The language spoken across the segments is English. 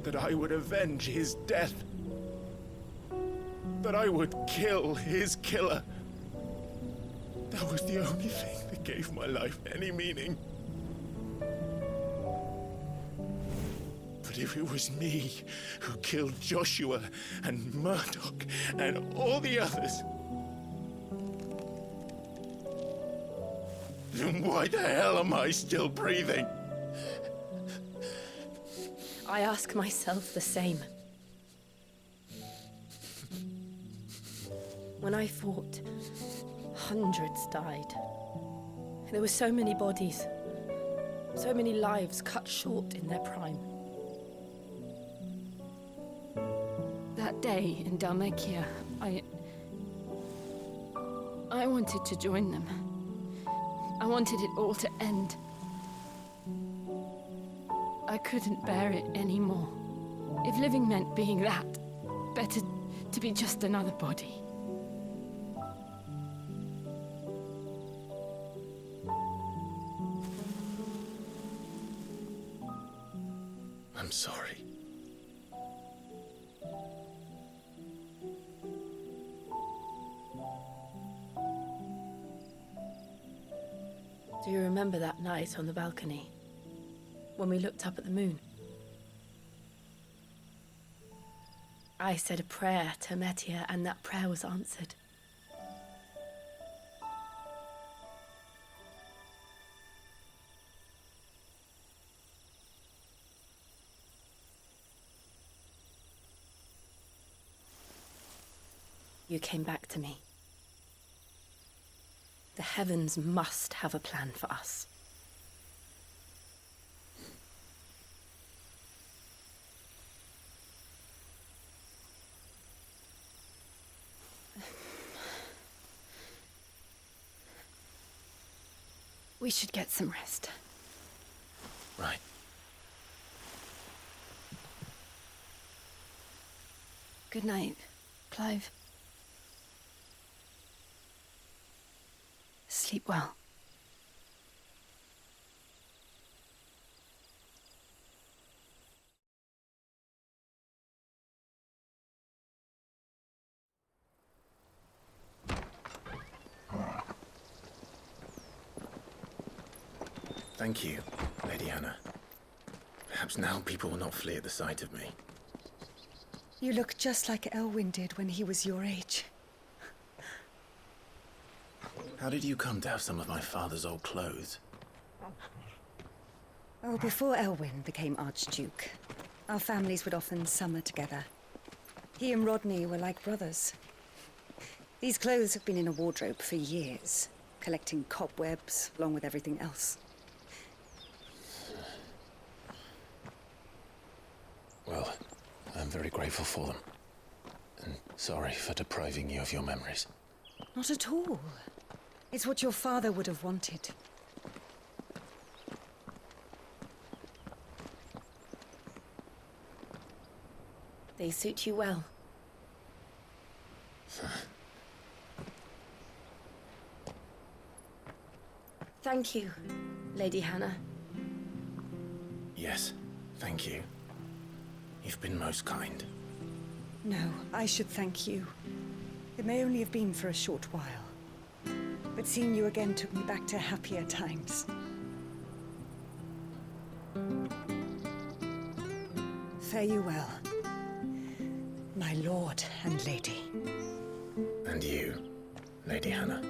that I would avenge his death. That I would kill his killer. That was the only thing that gave my life any meaning. But if it was me who killed Joshua and Murdoch and all the others, then why the hell am I still breathing? I ask myself the same. When I fought, hundreds died. There were so many bodies, so many lives cut short in their prime. That day in Dalmekia, I wanted to join them. I wanted it all to end. I couldn't bear it anymore. If living meant being that, better to be just another body. I'm sorry. Do you remember that night on the balcony, when we looked up at the moon? I said a prayer to Metia, and that prayer was answered. You came back to me. The heavens must have a plan for us. We should get some rest. Right. Good night, Clive. Sleep well. Thank you, Lady Hannah. Perhaps now people will not flee at the sight of me. You look just like Elwyn did when he was your age. How did you come to have some of my father's old clothes? Oh, before Elwyn became Archduke, our families would often summer together. He and Rodney were like brothers. These clothes have been in a wardrobe for years, collecting cobwebs along with everything else. Well, I'm very grateful for them. And sorry for depriving you of your memories. Not at all. It's what your father would have wanted. They suit you well. Thank you, Lady Hannah. Yes, thank you. You've been most kind. No, I should thank you. It may only have been for a short while. But seeing you again took me back to happier times. Fare you well, my lord and lady. And you, Lady Hannah.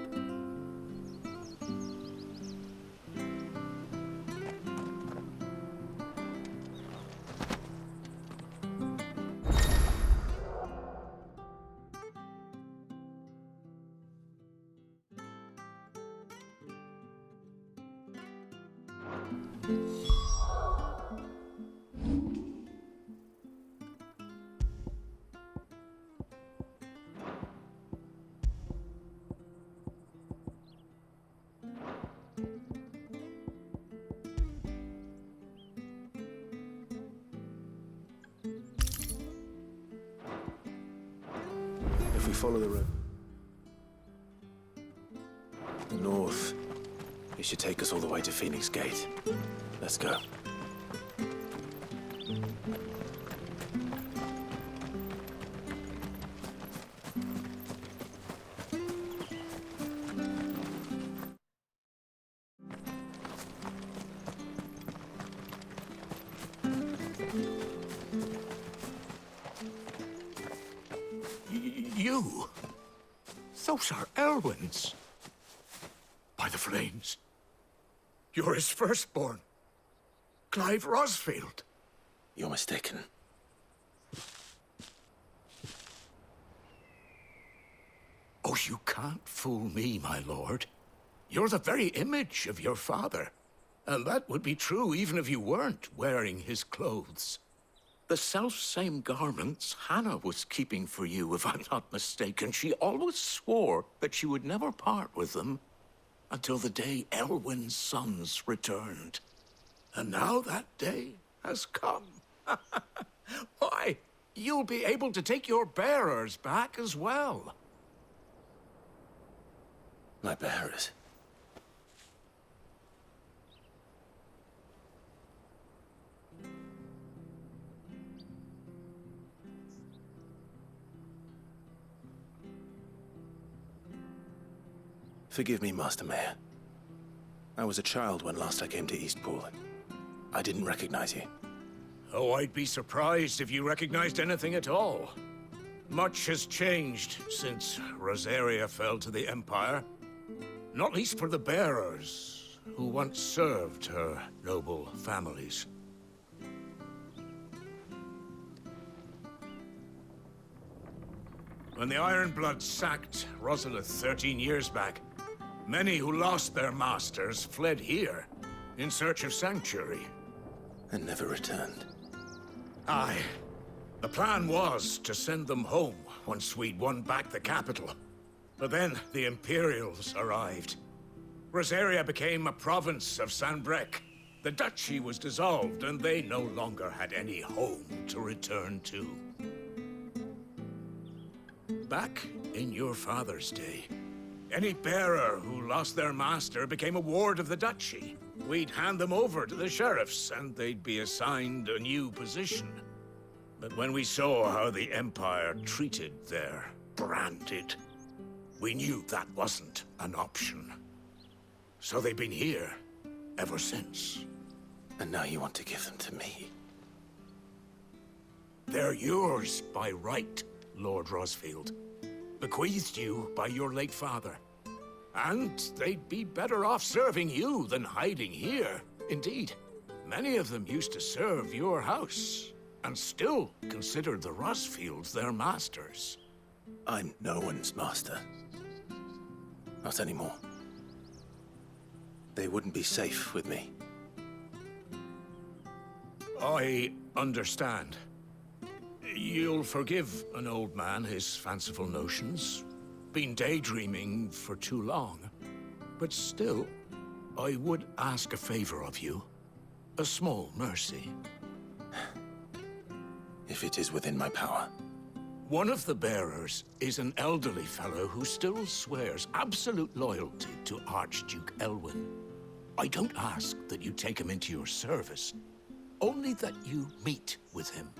If we follow the road north, it should take us all the way to Phoenix Gate. Let's go. You? Those are Elwyn's. By the flames. You're his firstborn. Clive Rosfield. You're mistaken. Oh, you can't fool me, my lord. You're the very image of your father. And that would be true even if you weren't wearing his clothes. The self-same garments Hannah was keeping for you, if I'm not mistaken. She always swore that she would never part with them until the day Elwyn's sons returned. And now that day has come. Why, you'll be able to take your bearers back as well. My bearers? Forgive me, Master Mayor. I was a child when last I came to Eastpool. I didn't recognize you. Oh, I'd be surprised if you recognized anything at all. Much has changed since Rosaria fell to the Empire. Not least for the bearers, who once served her noble families. When the Ironbloods sacked Rosalith 13 years back, many who lost their masters fled here in search of sanctuary. And never returned. Aye. The plan was to send them home once we'd won back the capital. But then the Imperials arrived. Rosaria became a province of Sanbreque. The duchy was dissolved, and they no longer had any home to return to. Back in your father's day, any bearer who lost their master became a ward of the duchy. We'd hand them over to the sheriffs, and they'd be assigned a new position. But when we saw how the Empire treated their branded, we knew that wasn't an option. So they've been here ever since. And now you want to give them to me? They're yours by right, Lord Rosfield. Bequeathed you by your late father. And they'd be better off serving you than hiding here. Indeed, many of them used to serve your house, and still consider the Rosfields their masters. I'm no one's master. Not anymore. They wouldn't be safe with me. I understand. You'll forgive an old man his fanciful notions. Been daydreaming for too long. But still, I would ask a favor of you. A small mercy. If it is within my power. One of the bearers is an elderly fellow who still swears absolute loyalty to Archduke Elwyn. I don't ask that you take him into your service, only that you meet with him.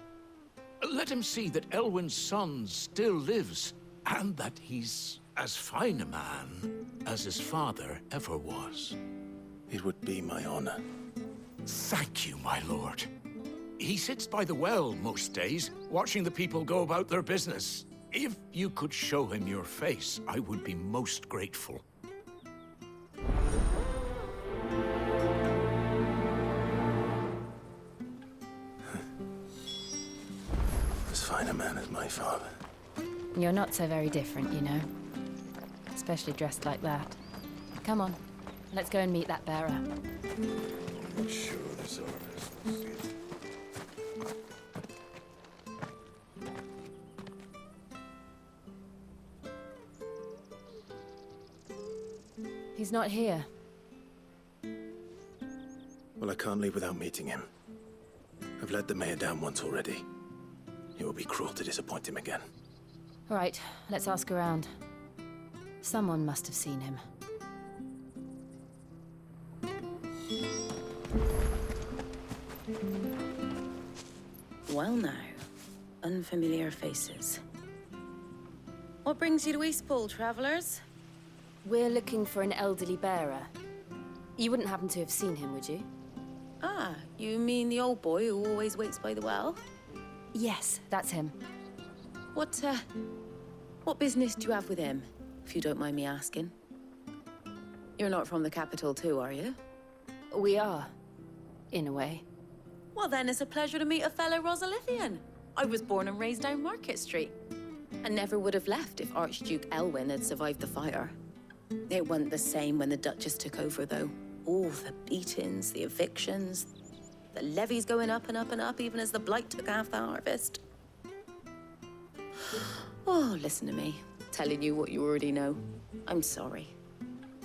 Let him see that Elwyn's son still lives, and that he's as fine a man as his father ever was. It would be my honor. Thank you, my lord. He sits by the well most days, watching the people go about their business. If you could show him your face, I would be most grateful. As fine a man as my father. You're not so very different, you know. Especially dressed like that. Come on, let's go and meet that bearer. Sure, this orders. He's not here. Well, I can't leave without meeting him. I've let the mayor down once already. It would be cruel to disappoint him again. All right, let's ask around. Someone must have seen him. Well now, unfamiliar faces. What brings you to Eastpool, travelers? We're looking for an elderly bearer. You wouldn't happen to have seen him, would you? Ah, you mean the old boy who always waits by the well? Yes, that's him. What What business do you have with him, if you don't mind me asking? You're not from the capital too, are you? We are, in a way. Well, then it's a pleasure to meet a fellow Rosalithian. I was born and raised down Market Street, and never would have left if Archduke Elwyn had survived the fire. It wasn't the same when the Duchess took over, though. All the beatings, the evictions, the levies going up and up and up, even as the blight took half the harvest. Oh, listen to me, telling you what you already know. I'm sorry.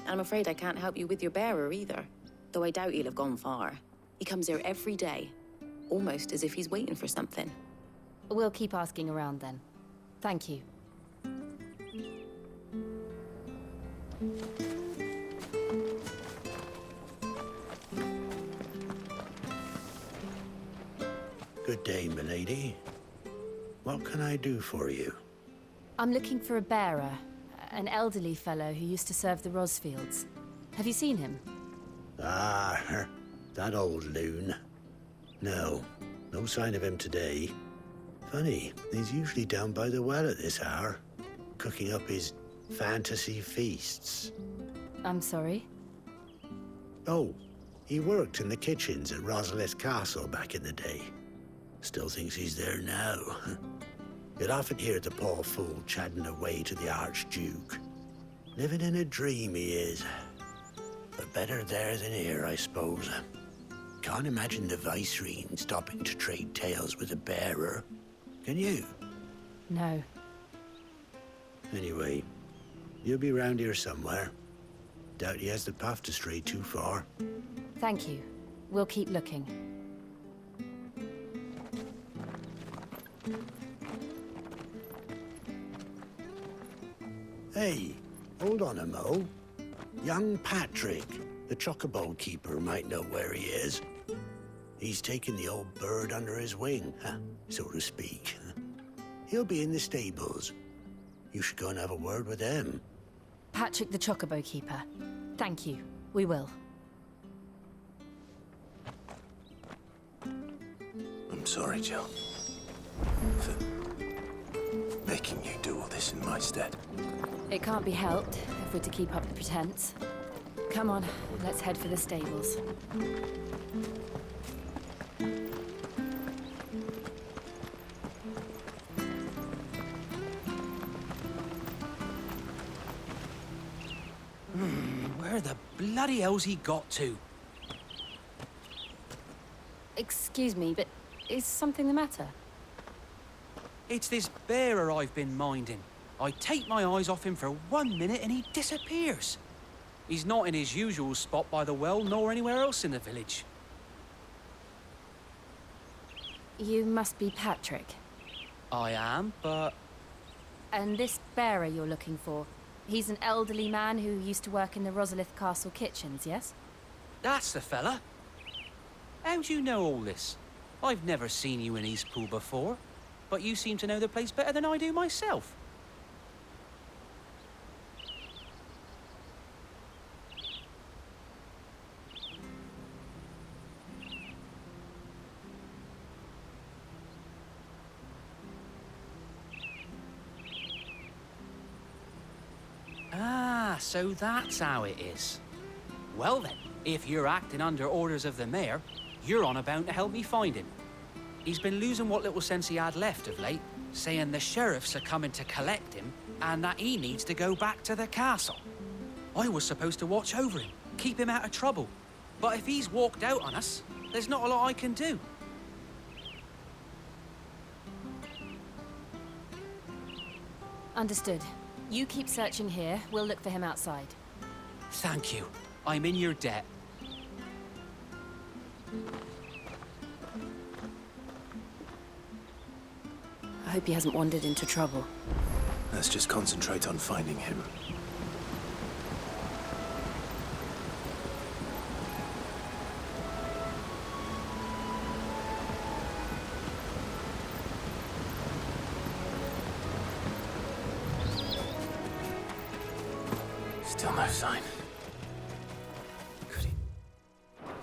I'm afraid I can't help you with your bearer either, though I doubt he'll have gone far. He comes here every day, almost as if he's waiting for something. We'll keep asking around then. Thank you. Good day, milady. What can I do for you? I'm looking for a bearer, an elderly fellow who used to serve the Rosfields. Have you seen him? Ah, that old loon. No sign of him today. Funny, he's usually down by the well at this hour, cooking up his fantasy feasts. I'm sorry? Oh, he worked in the kitchens at Rosalith Castle back in the day. Still thinks he's there now. You'd often hear the poor fool chatting away to the Archduke. Living in a dream he is. But better there than here, I suppose. Can't imagine the Vicereine stopping to trade tales with a bearer. Can you? No. Anyway, you'll be round here somewhere. Doubt he has the path to stray too far. Thank you. We'll keep looking. Hey, hold on a mo. Young Patrick, the chocobo keeper, might know where he is. He's taken the old bird under his wing, so to speak. He'll be in the stables. You should go and have a word with him. Patrick the Chocobo Keeper. Thank you. We will. I'm sorry, Jill. For making you do all this in my stead. It can't be helped if we're to keep up the pretense. Come on, let's head for the stables. Where the bloody hell's he got to? Excuse me, but is something the matter? It's this bearer I've been minding. I take my eyes off him for 1 minute and he disappears. He's not in his usual spot by the well, nor anywhere else in the village. You must be Patrick. I am, but... And this bearer you're looking for, he's an elderly man who used to work in the Rosalith Castle kitchens, yes? That's the fella. How do you know all this? I've never seen you in Eastpool before, but you seem to know the place better than I do myself. Ah, so that's how it is. Well then, if you're acting under orders of the mayor, you're on about to help me find him. He's been losing what little sense he had left of late, saying the sheriffs are coming to collect him and that he needs to go back to the castle. I was supposed to watch over him, keep him out of trouble. But if he's walked out on us, there's not a lot I can do. Understood. You keep searching here, we'll look for him outside. Thank you. I'm in your debt. I hope he hasn't wandered into trouble. Let's just concentrate on finding him. Still no sign. Could he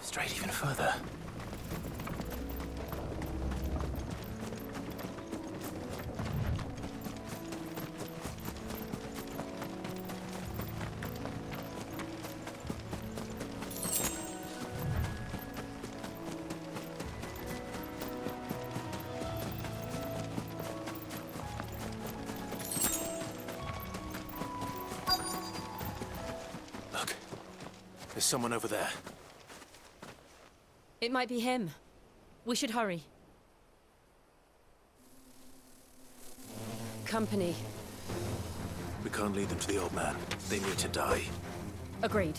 strayed even further? There's someone over there. It might be him. We should hurry. Company. We can't lead them to the old man. They need to die. Agreed.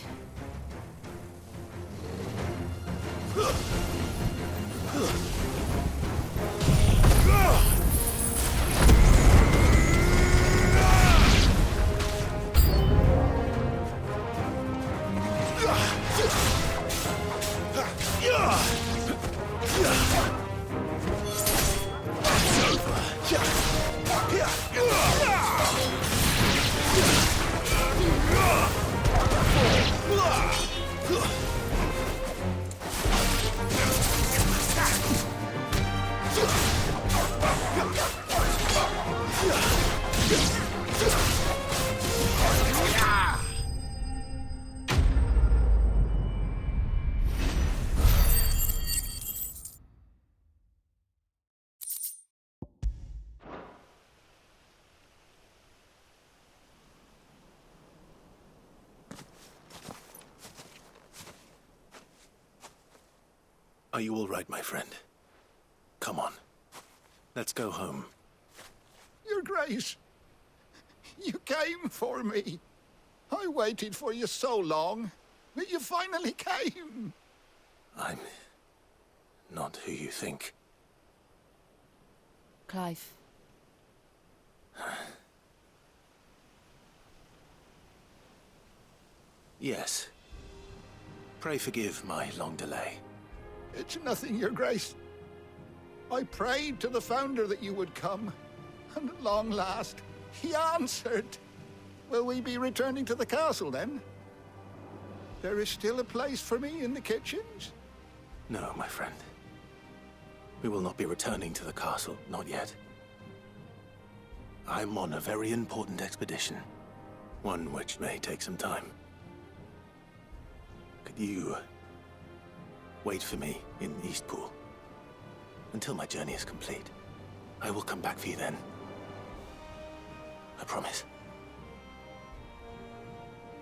Are you all right, my friend? Come on. Let's go home. Your Grace, you came for me. I waited for you so long, but you finally came. I'm not who you think. Clive. Yes. Pray forgive my long delay. It's nothing, Your Grace. I prayed to the Founder that you would come, and at long last, he answered. Will we be returning to the castle, then? There is still a place for me in the kitchens? No, my friend. We will not be returning to the castle, not yet. I'm on a very important expedition. One which may take some time. Could you wait for me in Eastpool until my journey is complete? I will come back for you then. I promise.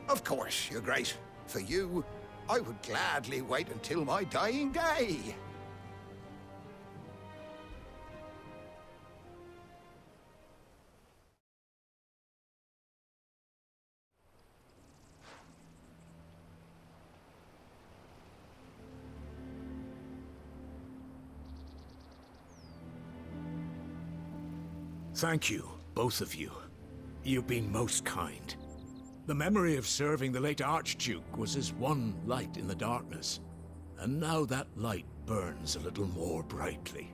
Of course, Your Grace. For you, I would gladly wait until my dying day. Thank you, both of you. You've been most kind. The memory of serving the late Archduke was as one light in the darkness, and now that light burns a little more brightly.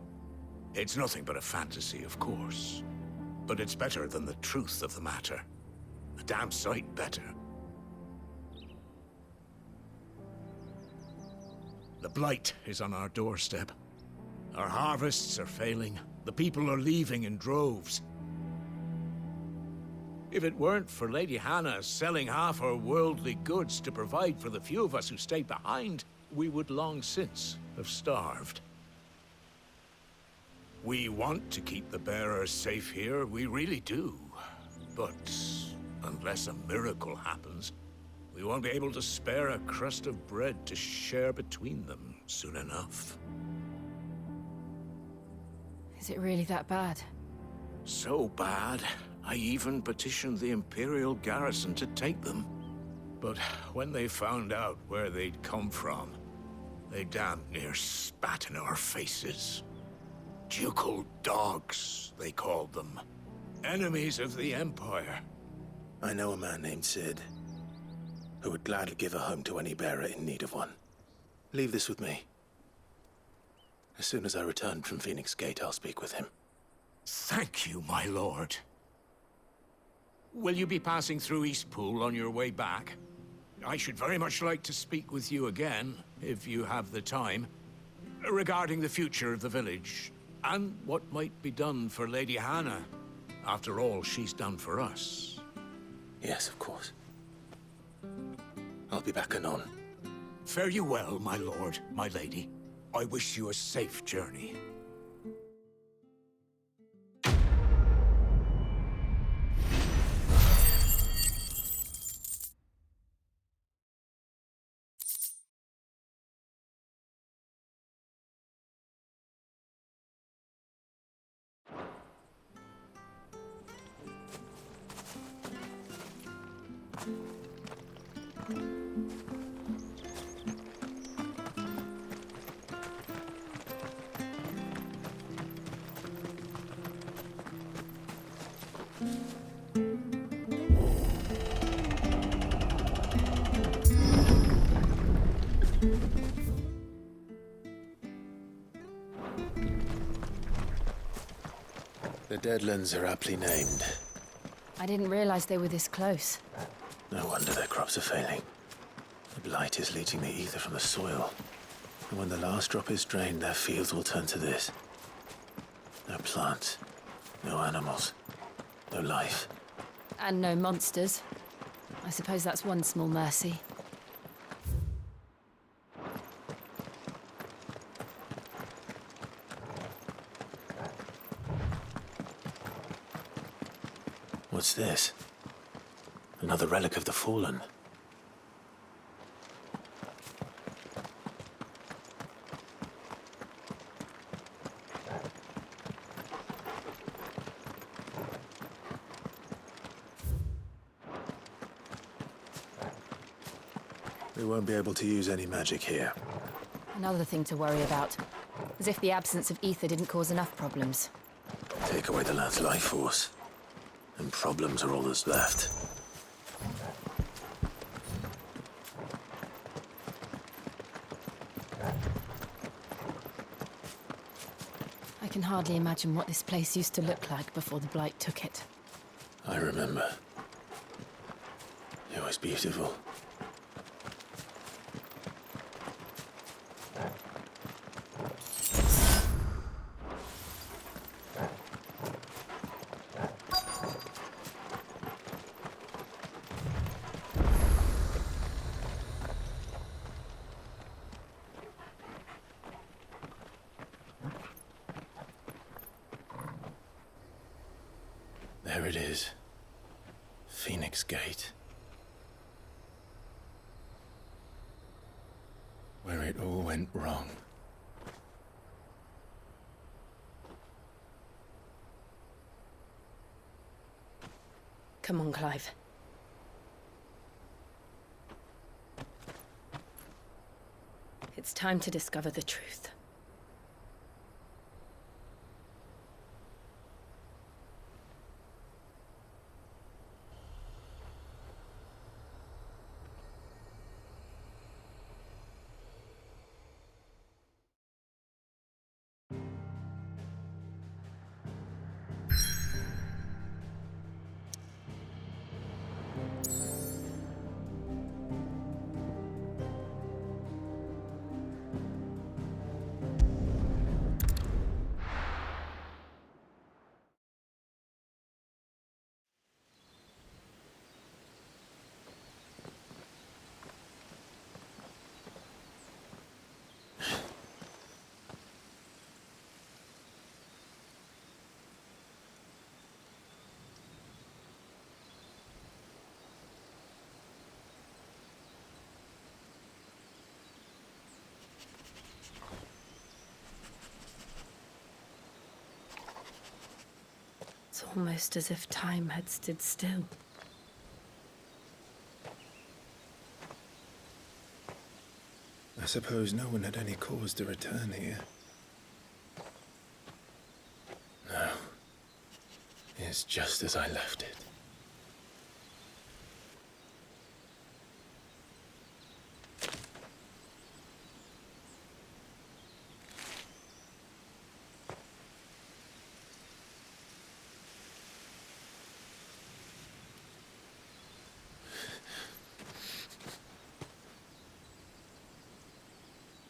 It's nothing but a fantasy, of course, but it's better than the truth of the matter. A damn sight better. The blight is on our doorstep. Our harvests are failing. The people are leaving in droves. If it weren't for Lady Hannah selling half her worldly goods to provide for the few of us who stayed behind, we would long since have starved. We want to keep the bearers safe here, we really do. But unless a miracle happens, we won't be able to spare a crust of bread to share between them soon enough. Is it really that bad? So bad, I even petitioned the Imperial garrison to take them. But when they found out where they'd come from, they damn near spat in our faces. Ducal dogs, they called them. Enemies of the Empire. I know a man named Sid, who would gladly give a home to any bearer in need of one. Leave this with me. As soon as I return from Phoenix Gate, I'll speak with him. Thank you, my lord. Will you be passing through Eastpool on your way back? I should very much like to speak with you again, if you have the time, regarding the future of the village, and what might be done for Lady Hannah. After all she's done for us. Yes, of course. I'll be back anon. Fare you well, my lord, my lady. I wish you a safe journey. The Deadlands are aptly named. I didn't realize they were this close. No wonder their crops are failing. The blight is leaching the ether from the soil. And when the last drop is drained, their fields will turn to this. No plants, no animals, no life. And no monsters. I suppose that's one small mercy. What's this? Another relic of the Fallen. We won't be able to use any magic here. Another thing to worry about. As if the absence of ether didn't cause enough problems. Take away the land's life force, and problems are all that's left. I can hardly imagine what this place used to look like before the Blight took it. I remember. It was beautiful. There it is. Phoenix Gate. Where it all went wrong. Come on, Clive. It's time to discover the truth. It's almost as if time had stood still. I suppose no one had any cause to return here. No. It's just as I left it.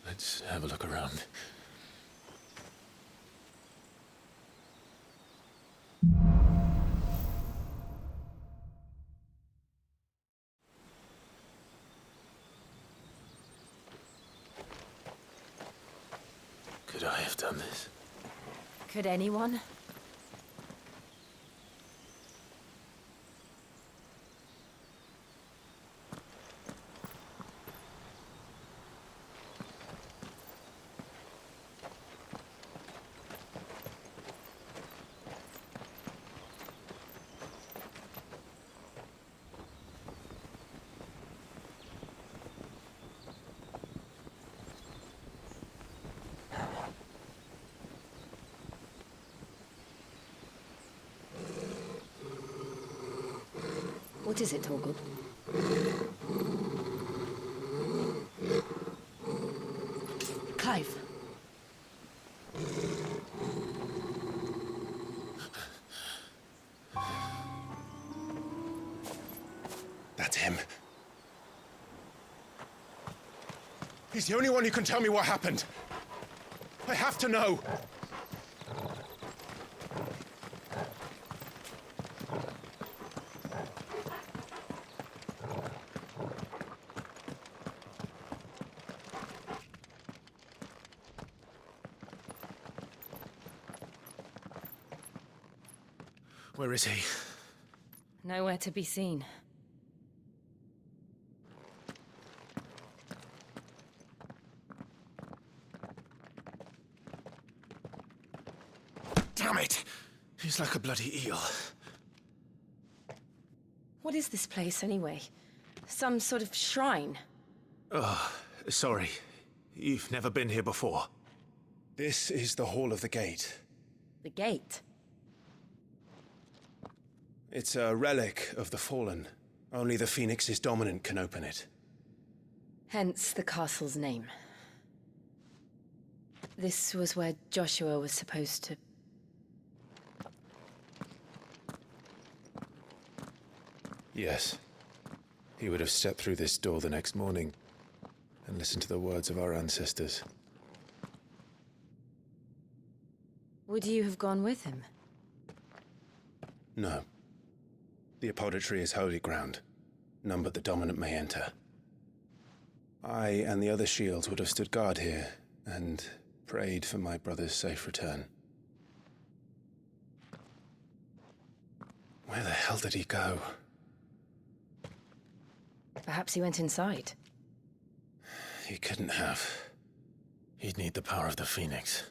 Let's have a look around. Could I have done this? Could anyone? What is it, Torgal? Clive. That's him. He's the only one who can tell me what happened. I have to know. Where is he? Nowhere to be seen. Damn it! He's like a bloody eel. What is this place, anyway? Some sort of shrine? Oh, sorry. You've never been here before. This is the Hall of the Gate. The gate? It's a relic of the Fallen. Only the Phoenix's dominant can open it. Hence the castle's name. This was where Joshua was supposed to... Yes. He would have stepped through this door the next morning and listened to the words of our ancestors. Would you have gone with him? No. The apodatory is holy ground. None but the dominant may enter. I and the other shields would have stood guard here and prayed for my brother's safe return. Where the hell did he go? Perhaps he went inside. He couldn't have. He'd need the power of the Phoenix.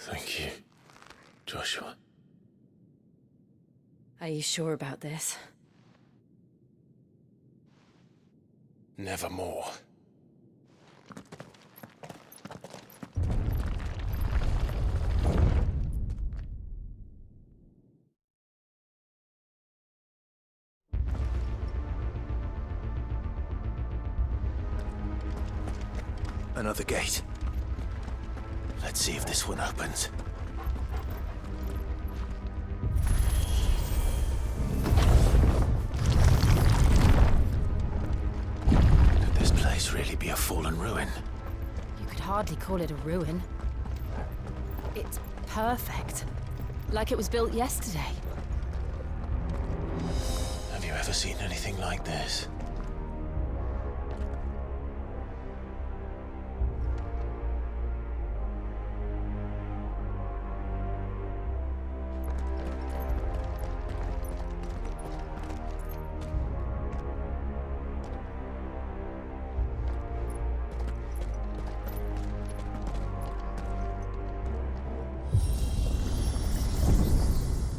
Thank you, Joshua. Are you sure about this? Nevermore. Another gate. Let's see if this one opens. Could this place really be a fallen ruin? You could hardly call it a ruin. It's perfect. Like it was built yesterday. Have you ever seen anything like this?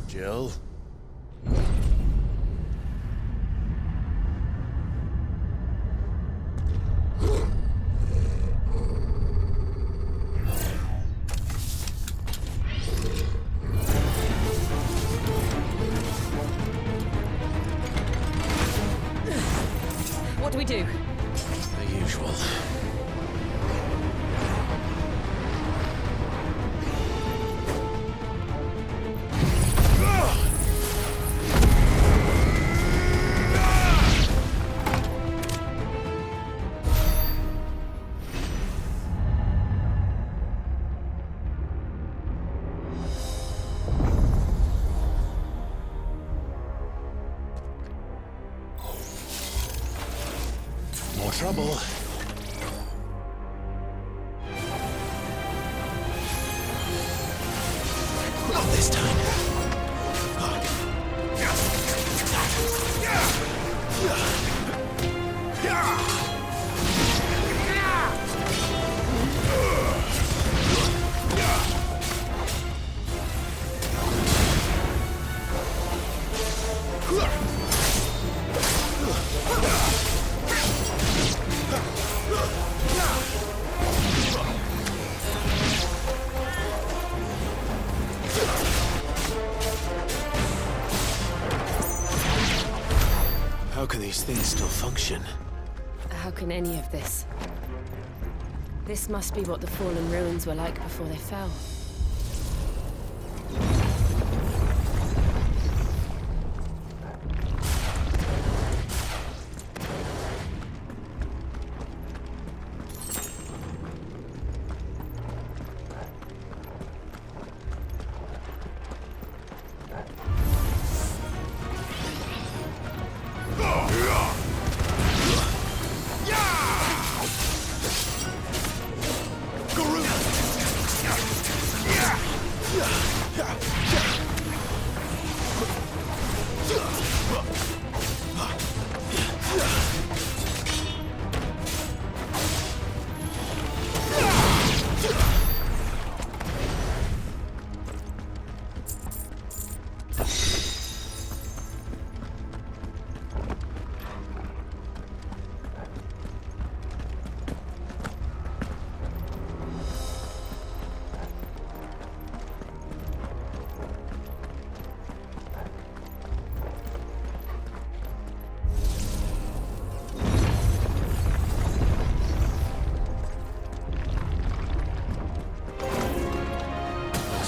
Jill? What do we do? The usual. More trouble. Things still function. How can any of this? This must be what the fallen ruins were like before they fell.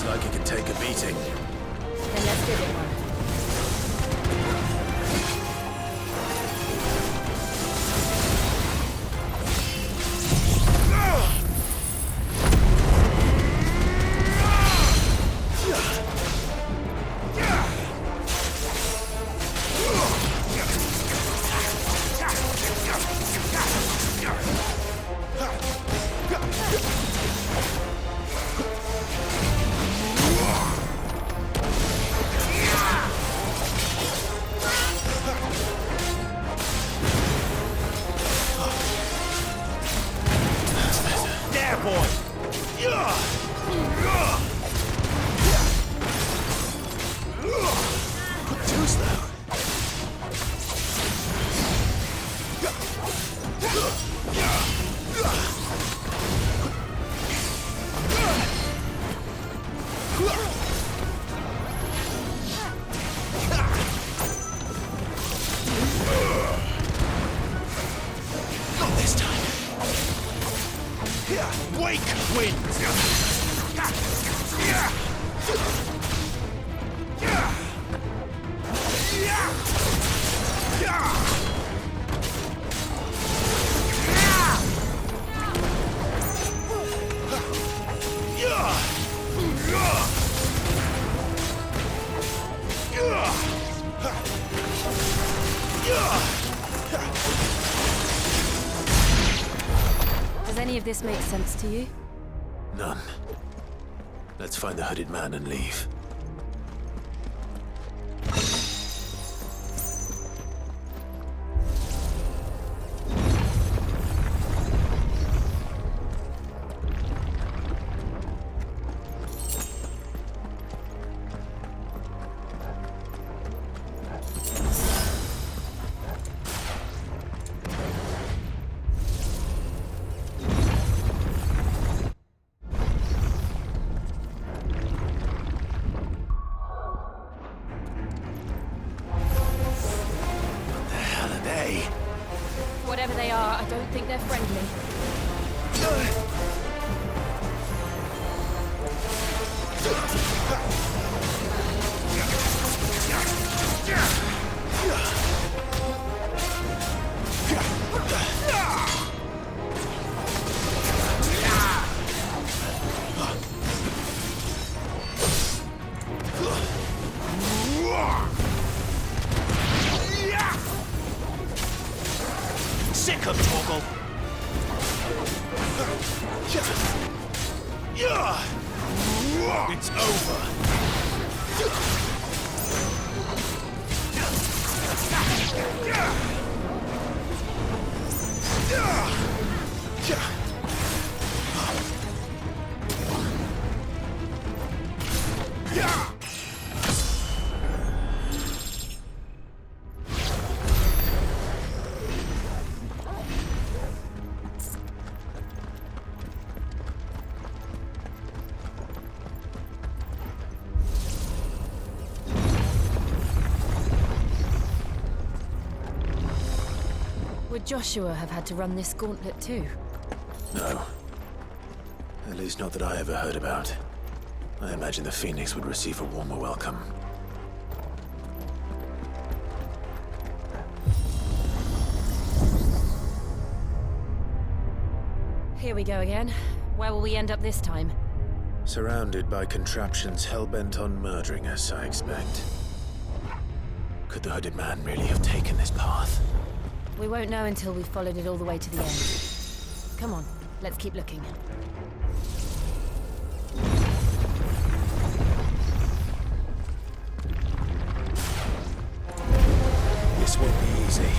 Like it can take a beating. Then let's give it one. Does any of this make sense to you? None. Let's find the hooded man and leave. Whatever they are, I don't think they're friendly. Sick of Torgal! It's over. Would Joshua have had to run this gauntlet too? No. At least not that I ever heard about. I imagine the Phoenix would receive a warmer welcome. Here we go again. Where will we end up this time? Surrounded by contraptions hell-bent on murdering us, I expect. Could the hooded man really have taken this path? We won't know until we've followed it all the way to the end. Come on, let's keep looking. This won't be easy.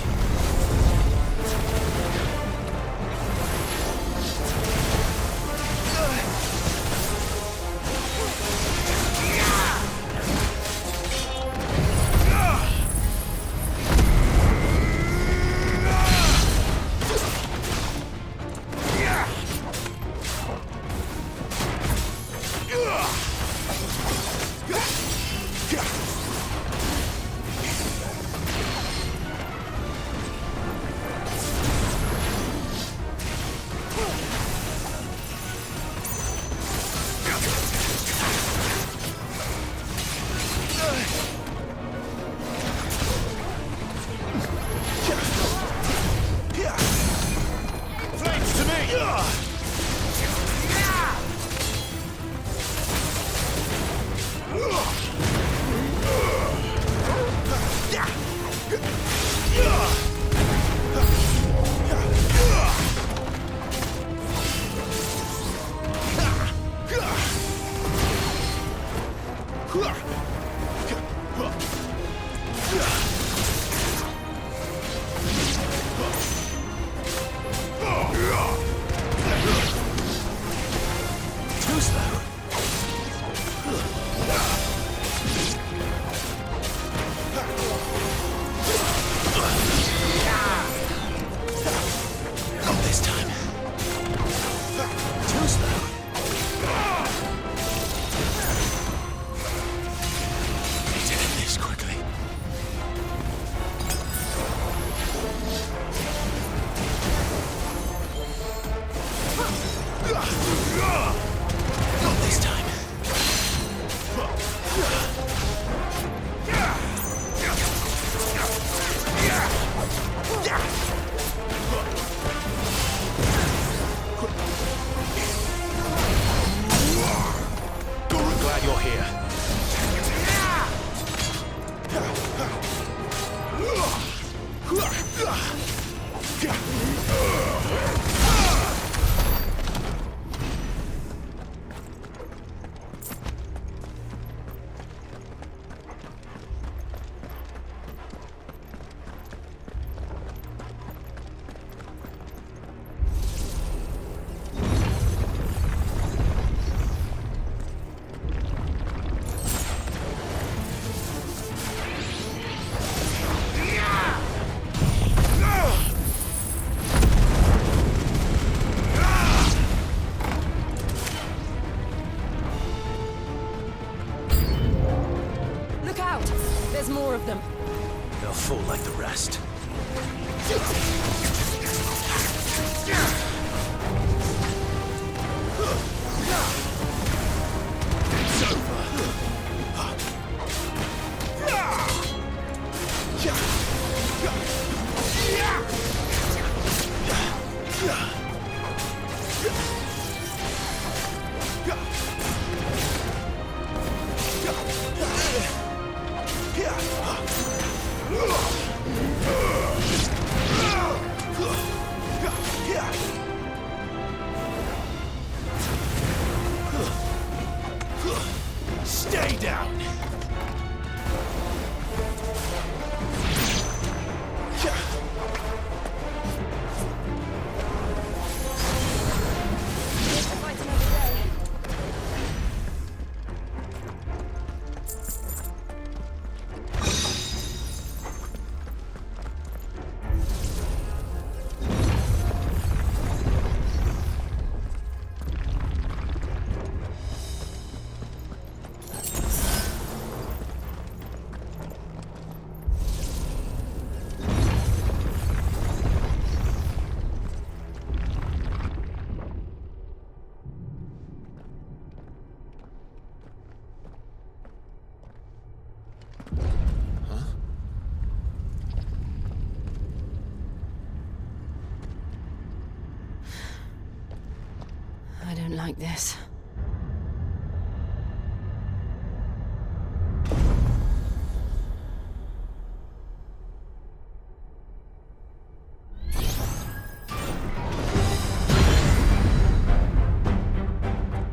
don't like this.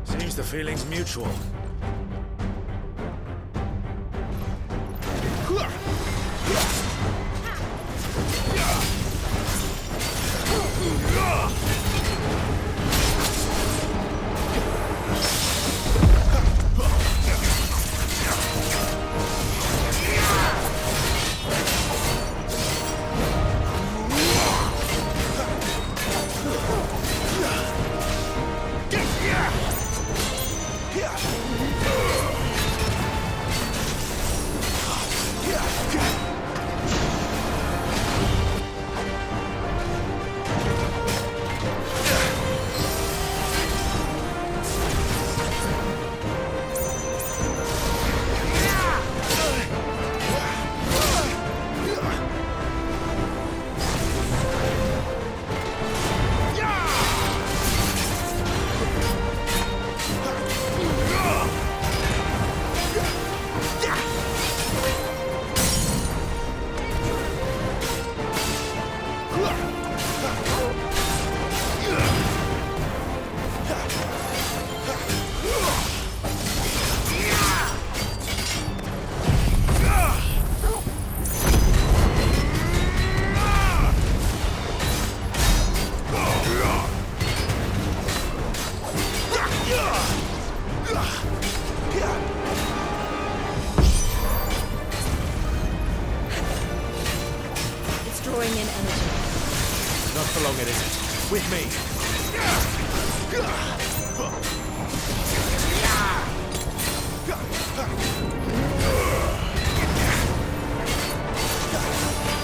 Seems the feeling's mutual. With me.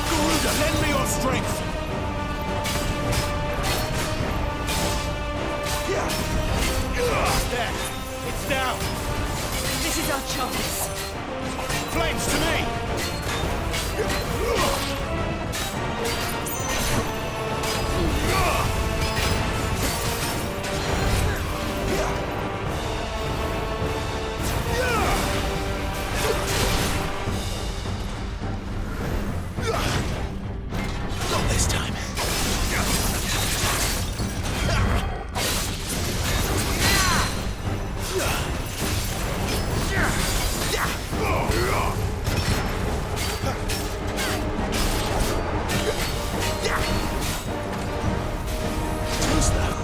Garuda, lend me your strength. There. It's down. This is our chance. Flames to me. Not this time. Who's that?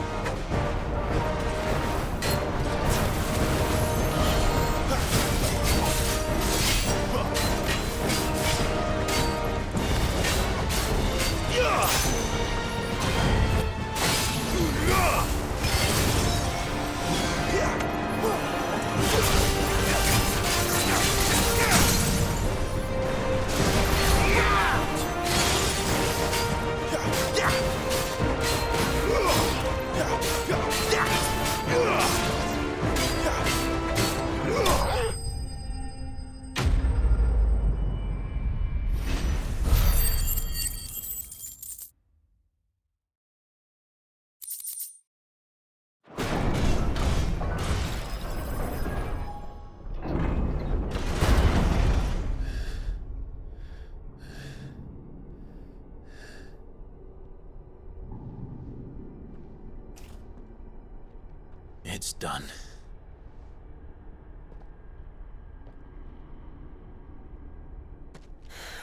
It's done.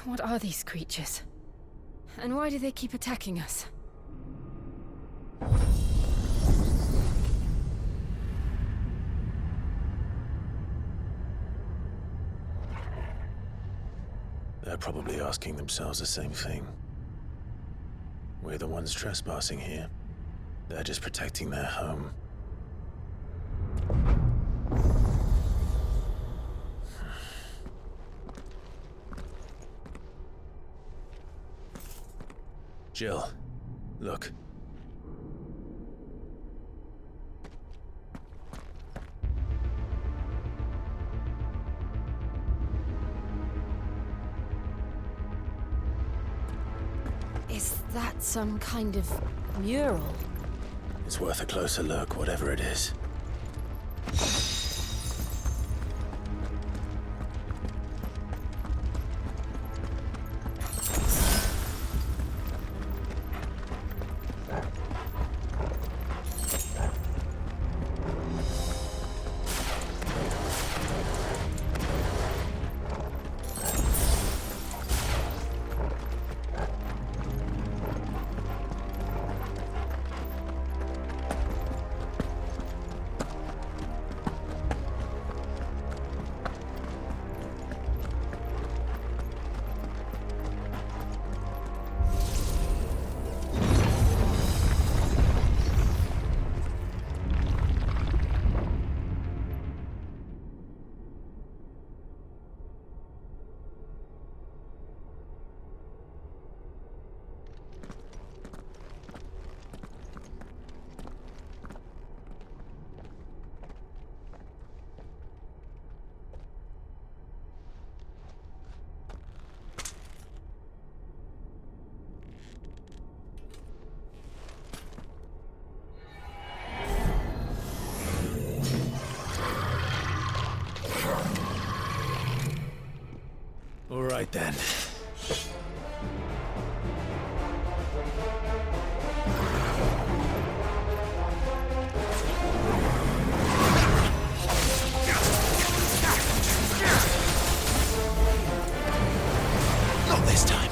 What are these creatures? And why do they keep attacking us? They're probably asking themselves the same thing. We're the ones trespassing here. They're just protecting their home. Jill, look. Is that some kind of mural? It's worth a closer look, whatever it is. All right then. Not this time.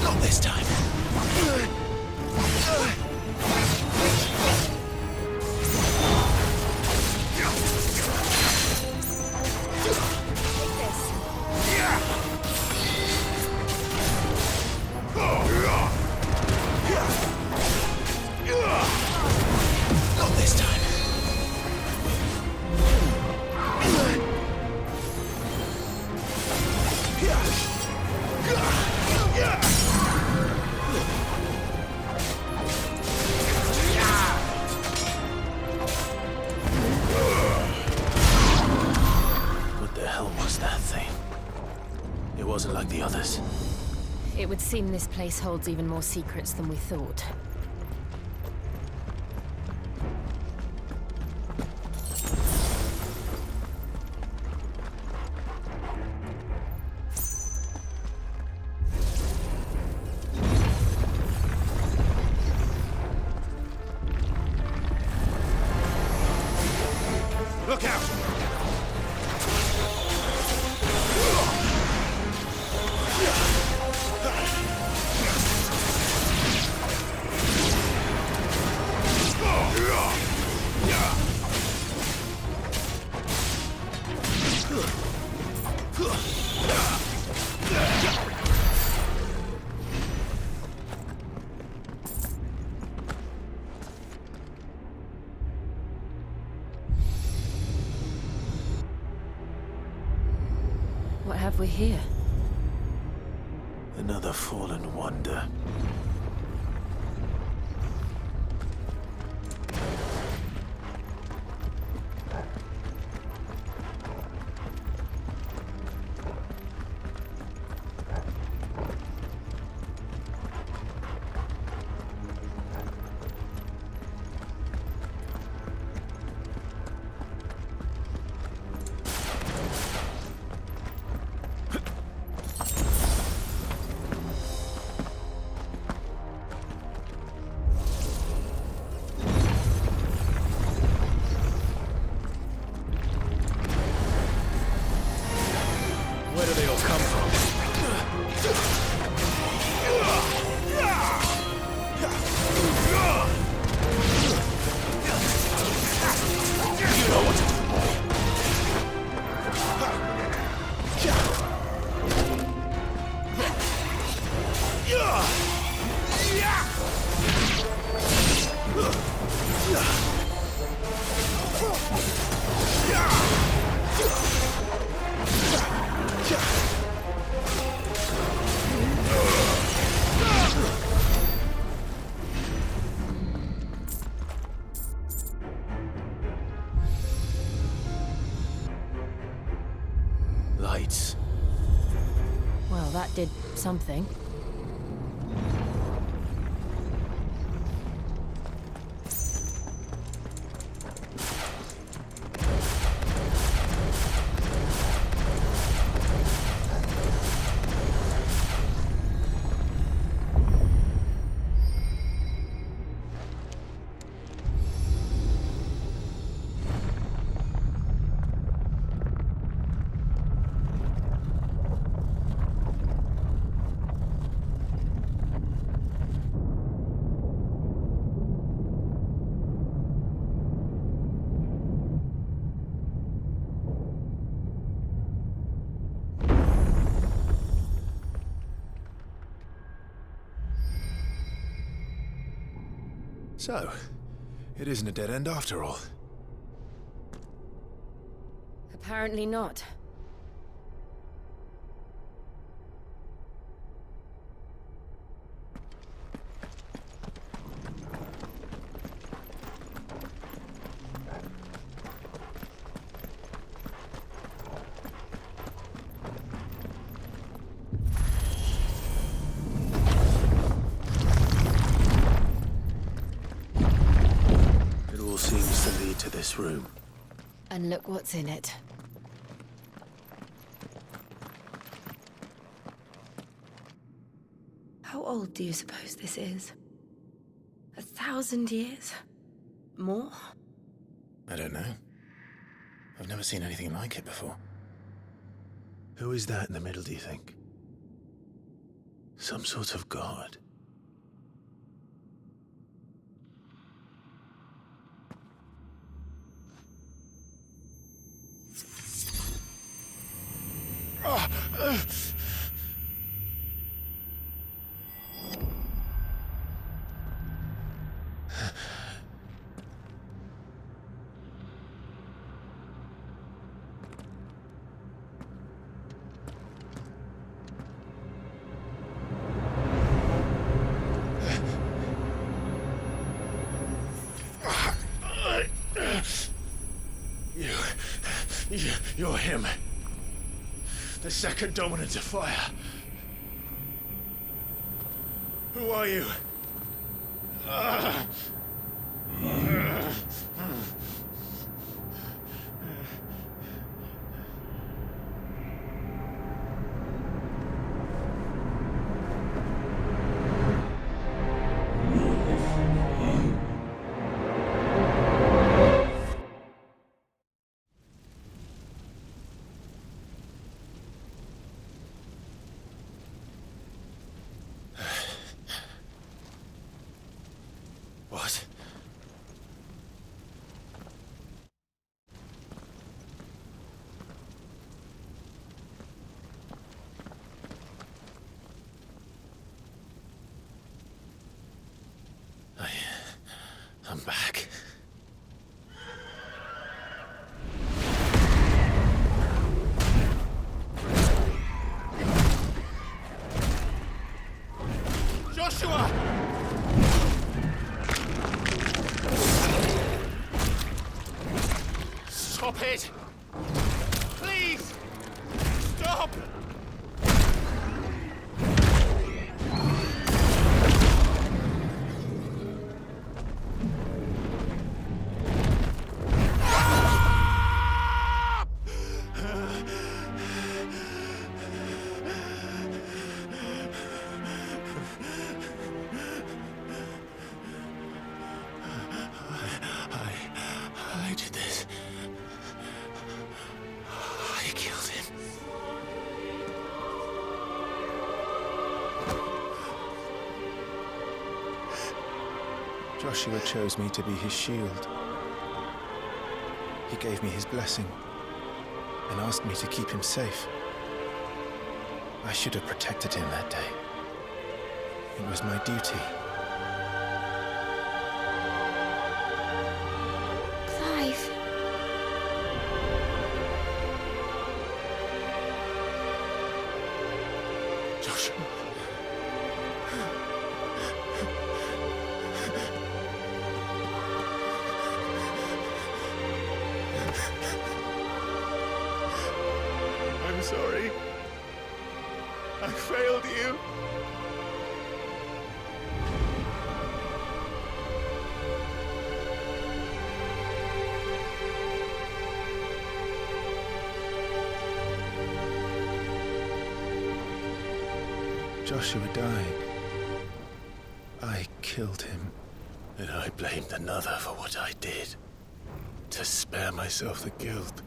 Not this time. Not this time. What the hell was that thing? It wasn't like the others. It would seem this place holds even more secrets than we thought. Look out! What have we here? Another fallen wonder. did something. So, it isn't a dead end after all. Apparently not. It all seems to lead to this room. And look what's in it. How old do you suppose this is? 1,000 years? More? I don't know. I've never seen anything like it before. Who is that in the middle, do you think? Some sort of god? You're him. The second dominant of fire. Who are you? What? I'm back. Joshua! Stop it! Please! Stop! I did this. I killed him. Joshua chose me to be his shield. He gave me his blessing and asked me to keep him safe. I should have protected him that day. It was my duty. Clive. Joshua. I'm sorry. I failed you. Joshua died. I killed him. And I blamed another for what I did, to spare myself the guilt.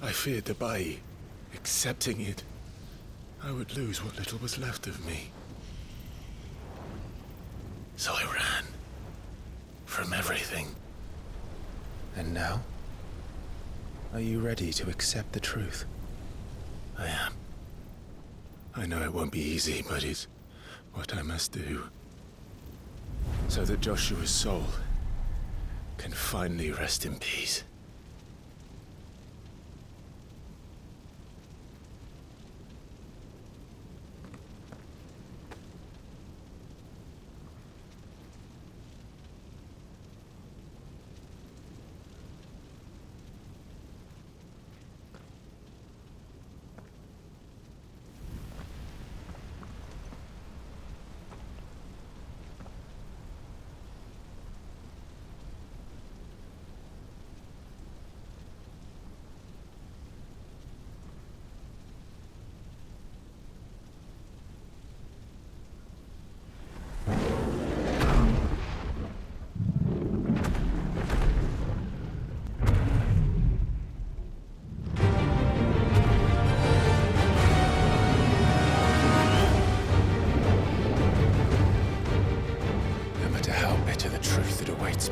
I feared that by accepting it, I would lose what little was left of me. So I ran from everything. And now? Are you ready to accept the truth? I am. I know it won't be easy, but it's what I must do. So that Joshua's soul can finally rest in peace.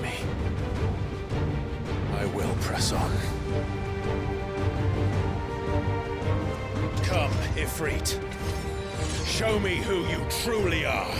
Me. I will press on. Come, Ifrit. Show me who you truly are.